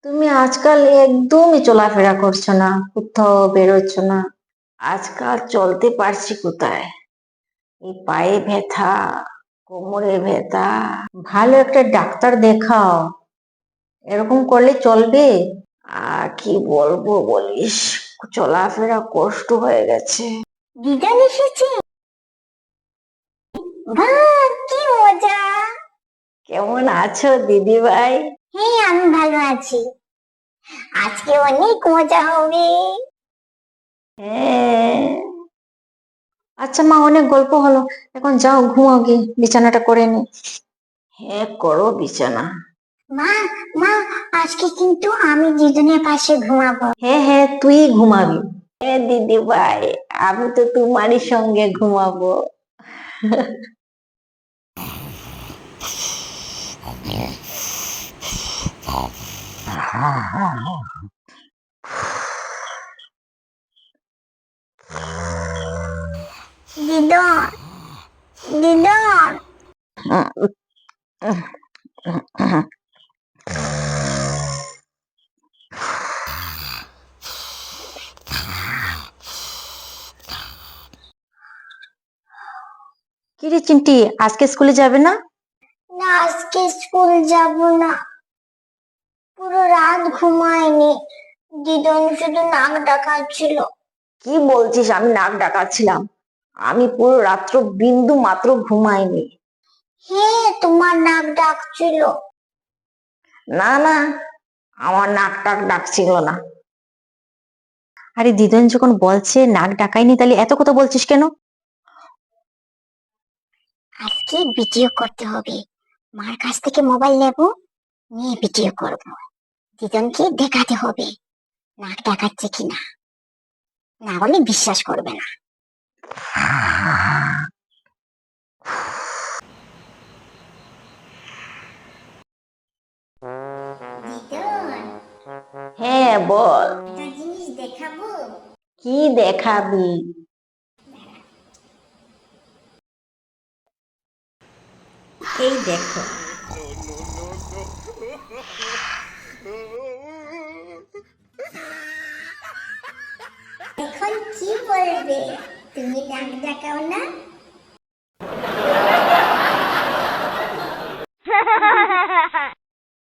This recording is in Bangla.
তুমি আজকাল একদমই চলাফেরা করছো না, কোথাও বেরোচ্ছ না। আজকাল চলতে পারছি কোথায়, এই পায়ে ব্যথা, কোমরে ব্যথা। ভালো একটা ডাক্তার দেখাও, এরকম করলে চলবে? আর কি বলবো বলিস, চলাফেরা কষ্ট হয়ে গেছে। দিদান এসেছে। বাহ, কি মজা! কেমন আছো দিদি ভাই? হ্যাঁ, আমি ভালো আছি। আজকে অনেক মজা হবে। হ্যাঁ। আচ্ছা মা, অনেক গল্প হলো, এখন যাও ঘুমাও, গিয়ে বিছানাটা করে নি। হ্যাঁ করো বিছানা। মা, মা, আজকে কিন্তু আমি দিদুনের পাশে ঘুমাবো। হ্যাঁ হ্যাঁ, তুই ঘুমাবি। হ্যাঁ দিদি ভাই, আমি তো তোমারই সঙ্গে ঘুমাবো। দিদন, দিদন। কি রে চিন্টি, আজকে স্কুলে যাবে না? না, আজকে স্কুল যাব না। পুরো রাত ঘুমায়নি। দিদন শুধু নাক ডাকাচ্ছিল। কি বলছিস, আমি নাক ডাকাচ্ছিলাম? আমি পুরো রাত্র বিন্দু মাত্র ঘুমাইনি। হ্যাঁ, তোমার নাক ডাকছিল। না না, আমার নাক টাক ডাকছিল না। আরে দিদন যখন বলছে নাক ডাকাইনি, তাহলে এত কথা বলছিস কেন? আজকে ভিডিও করতে হবে। মার কাছ থেকে মোবাইল নেব, নিয়ে ভিডিও করব। দিদনকে দেখাতে হবে নাক ডাকাচ্ছে কিনা, না হলে বিশ্বাস করবে না। দিদন, হ্যাঁ বল। একটা জিনিস দেখাবো। কি দেখাবি? এই দেখো। এখন কি বলবে? তুমি নাক ডাকাও না?